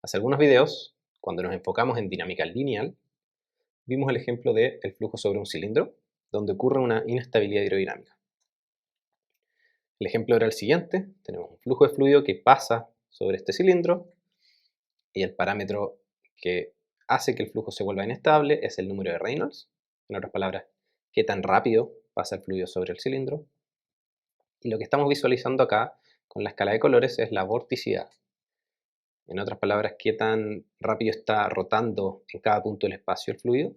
Hace algunos videos, cuando nos enfocamos en dinámica lineal, vimos el ejemplo del flujo sobre un cilindro, donde ocurre una inestabilidad hidrodinámica. El ejemplo era el siguiente: tenemos un flujo de fluido que pasa sobre este cilindro y el parámetro que hace que el flujo se vuelva inestable es el número de Reynolds. En otras palabras, qué tan rápido pasa el fluido sobre el cilindro. Y lo que estamos visualizando acá con la escala de colores es la vorticidad. En otras palabras, qué tan rápido está rotando en cada punto del espacio el fluido.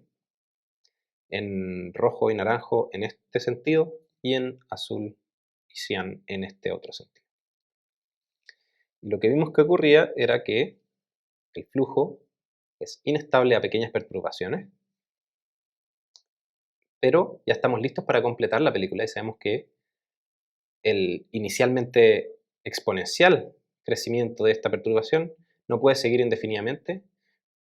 En rojo y naranjo en este sentido y en azul y cian en este otro sentido. Y lo que vimos que ocurría era que el flujo es inestable a pequeñas perturbaciones, pero ya estamos listos para completar la película y sabemos que el inicialmente exponencial crecimiento de esta perturbación no puede seguir indefinidamente,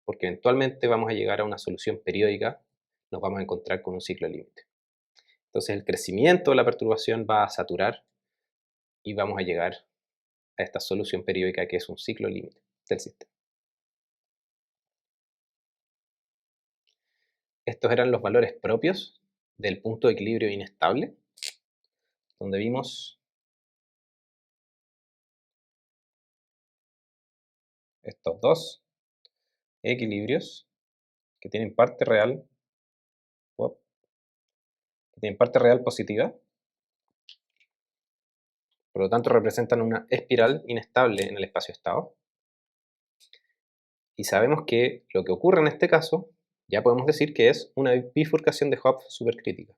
porque eventualmente vamos a llegar a una solución periódica, nos vamos a encontrar con un ciclo límite. Entonces el crecimiento de la perturbación va a saturar y vamos a llegar a esta solución periódica que es un ciclo límite del sistema. Estos eran los valores propios del punto de equilibrio inestable, donde vimos estos dos equilibrios que tienen parte real, positiva, por lo tanto representan una espiral inestable en el espacio-estado. Y sabemos que lo que ocurre en este caso, ya podemos decir que es una bifurcación de Hopf supercrítica.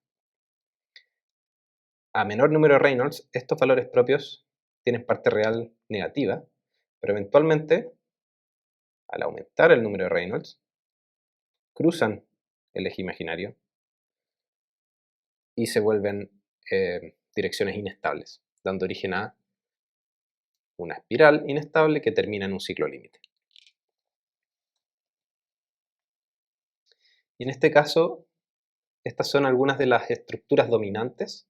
A menor número de Reynolds, estos valores propios tienen parte real negativa, pero eventualmente, al aumentar el número de Reynolds, cruzan el eje imaginario y se vuelven direcciones inestables, dando origen a una espiral inestable que termina en un ciclo límite. Y en este caso, estas son algunas de las estructuras dominantes,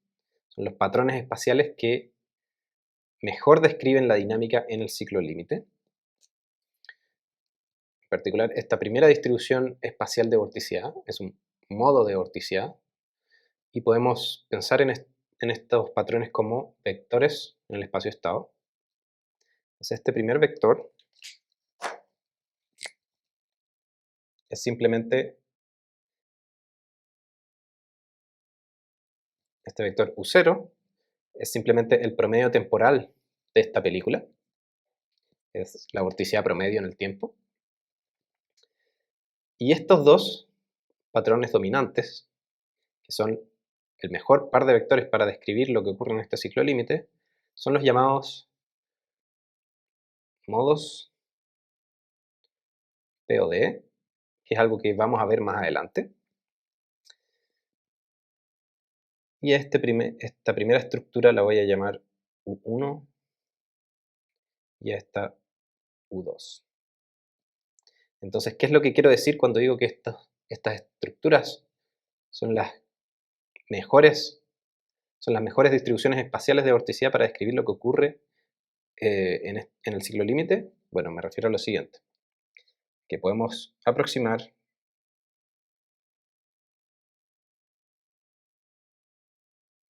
son los patrones espaciales que mejor describen la dinámica en el ciclo límite. En particular, esta primera distribución espacial de vorticidad es un modo de vorticidad y podemos pensar en estos patrones como vectores en el espacio-estado. Entonces, este primer vector es simplemente este vector U0, es simplemente el promedio temporal de esta película, es la vorticidad promedio en el tiempo. Y estos dos patrones dominantes, que son el mejor par de vectores para describir lo que ocurre en este ciclo límite, son los llamados modos POD, que es algo que vamos a ver más adelante. Y esta primera estructura la voy a llamar U1 y a esta U2. Entonces, ¿qué es lo que quiero decir cuando digo que estas estructuras son las mejores distribuciones espaciales de vorticidad para describir lo que ocurre en el ciclo límite? Bueno, me refiero a lo siguiente, que podemos aproximar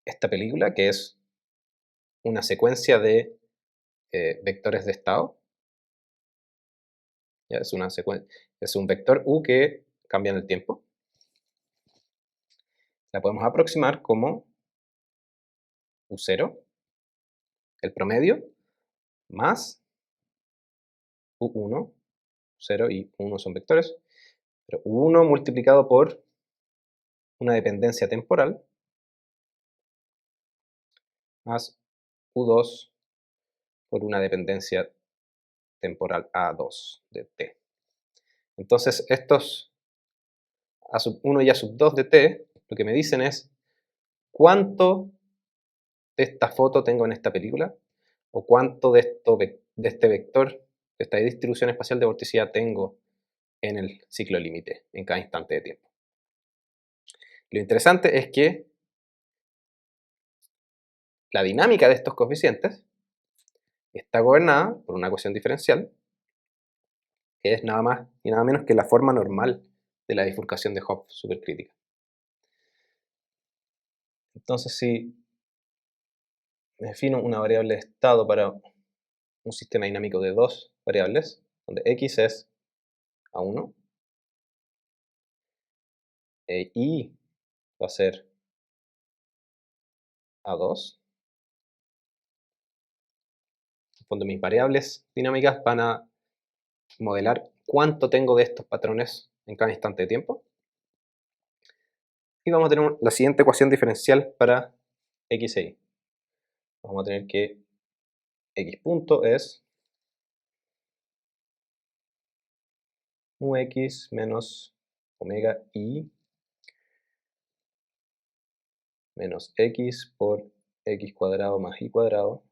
esta película, que es una secuencia de vectores de estado. ¿Ya? Es un vector U que cambia en el tiempo. La podemos aproximar como U0, el promedio, más U1, 0 y 1 son vectores, pero U1 multiplicado por una dependencia temporal, más U2 por una dependencia temporal A2 de T. Entonces estos A sub 1 y A sub 2 de T, lo que me dicen es cuánto de esta foto tengo en esta película, o cuánto de este vector, de esta distribución espacial de vorticidad tengo en el ciclo límite, en cada instante de tiempo. Lo interesante es que la dinámica de estos coeficientes está gobernada por una ecuación diferencial que es nada más y nada menos que la forma normal de la bifurcación de Hopf supercrítica. Entonces, si defino una variable de estado para un sistema dinámico de dos variables, donde x es a1 e y va a ser a2, en fondo mis variables dinámicas van a modelar cuánto tengo de estos patrones en cada instante de tiempo. Y vamos a tener la siguiente ecuación diferencial para x e y. Vamos a tener que x punto es mu x menos omega y menos x por x cuadrado más y cuadrado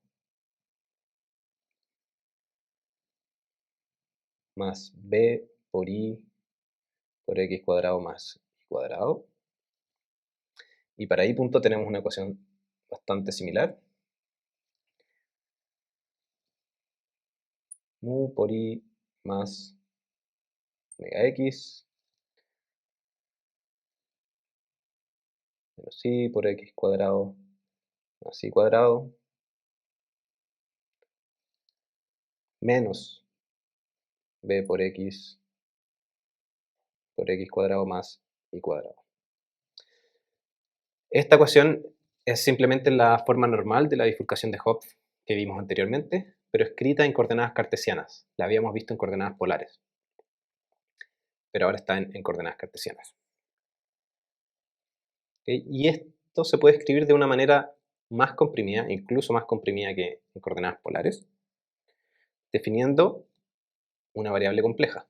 más b por y por x cuadrado más y cuadrado. Y para y punto tenemos una ecuación bastante similar. Mu por y más omega x menos y por x cuadrado más y cuadrado menos b por x cuadrado más y cuadrado. Esta ecuación es simplemente la forma normal de la bifurcación de Hopf que vimos anteriormente, pero escrita en coordenadas cartesianas. La habíamos visto en coordenadas polares, pero ahora está en coordenadas cartesianas. ¿Okay? Y esto se puede escribir de una manera más comprimida, incluso más comprimida que en coordenadas polares, definiendo una variable compleja.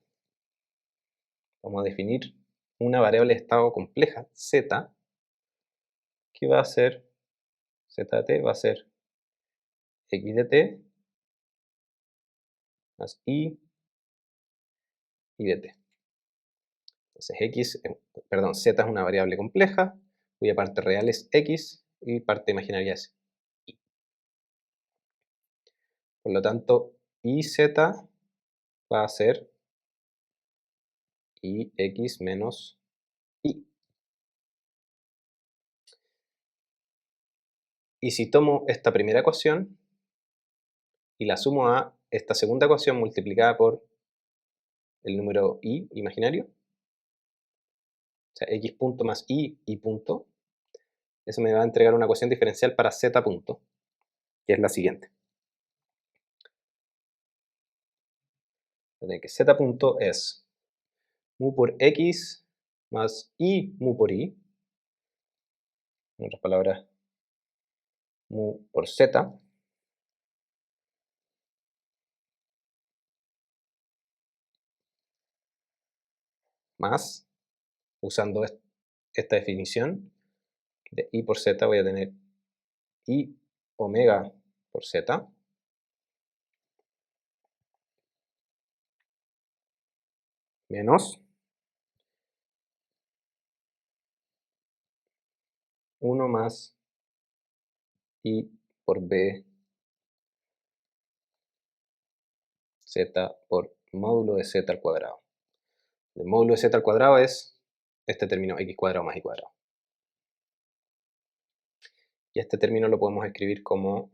Vamos a definir una variable de estado compleja, z, que va a ser, z de t va a ser x de t más y de t. Entonces z es una variable compleja, cuya parte real es x y parte imaginaria es y. Por lo tanto, iz va a ser ix menos y. Y si tomo esta primera ecuación y la sumo a esta segunda ecuación multiplicada por el número y imaginario, o sea, x punto más y punto, eso me va a entregar una ecuación diferencial para z punto, que es la siguiente. Que z punto es mu por x más y mu por y, en otras palabras, mu por z, más, usando esta definición de y por z, voy a tener y omega por z, menos 1 más y por b z por módulo de z al cuadrado. El módulo de z al cuadrado es este término x cuadrado más y cuadrado. Y este término lo podemos escribir como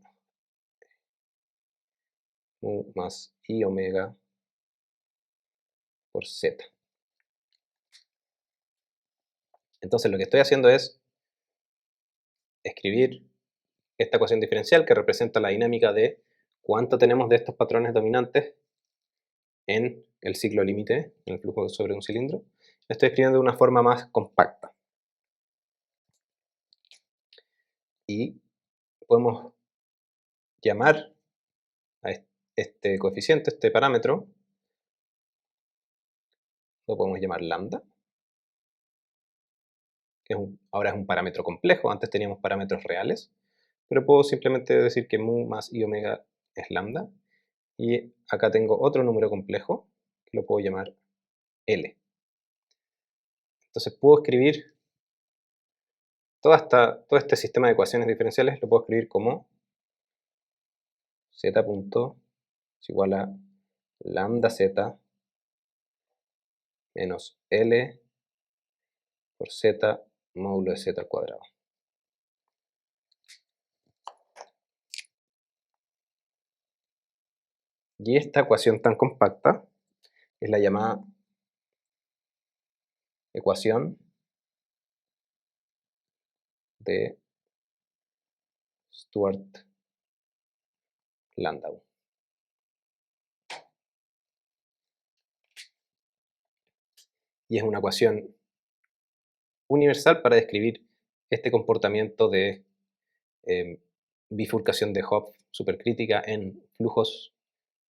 mu más y omega por z. Entonces lo que estoy haciendo es escribir esta ecuación diferencial que representa la dinámica de cuánto tenemos de estos patrones dominantes en el ciclo límite, en el flujo sobre un cilindro. Lo estoy escribiendo de una forma más compacta. Y podemos llamar a este coeficiente, este parámetro, lo podemos llamar lambda, que ahora es un parámetro complejo, antes teníamos parámetros reales, pero puedo simplemente decir que mu más y omega es lambda, y acá tengo otro número complejo, que lo puedo llamar L. Entonces puedo escribir todo este sistema de ecuaciones diferenciales, lo puedo escribir como z punto es igual a lambda z menos L por Z módulo de Z al cuadrado. Y esta ecuación tan compacta es la llamada ecuación de Stewart-Landau. Y es una ecuación universal para describir este comportamiento de bifurcación de Hopf supercrítica en flujos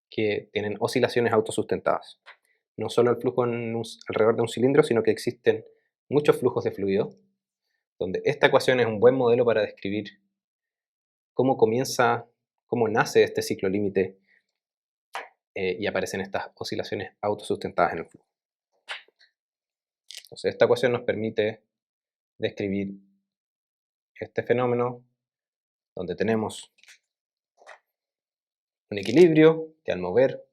que tienen oscilaciones autosustentadas. No solo el flujo alrededor de un cilindro, sino que existen muchos flujos de fluido, donde esta ecuación es un buen modelo para describir cómo nace este ciclo límite y aparecen estas oscilaciones autosustentadas en el flujo. Entonces, esta ecuación nos permite describir este fenómeno donde tenemos un equilibrio que al mover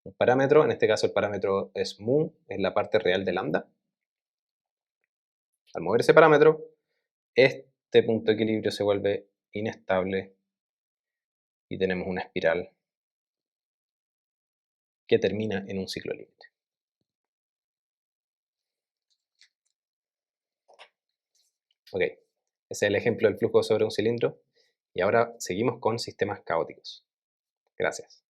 un parámetro, en este caso el parámetro es mu, es la parte real de lambda. Al mover ese parámetro, este punto de equilibrio se vuelve inestable y tenemos una espiral que termina en un ciclo límite. Ok, ese es el ejemplo del flujo sobre un cilindro y ahora seguimos con sistemas caóticos. Gracias.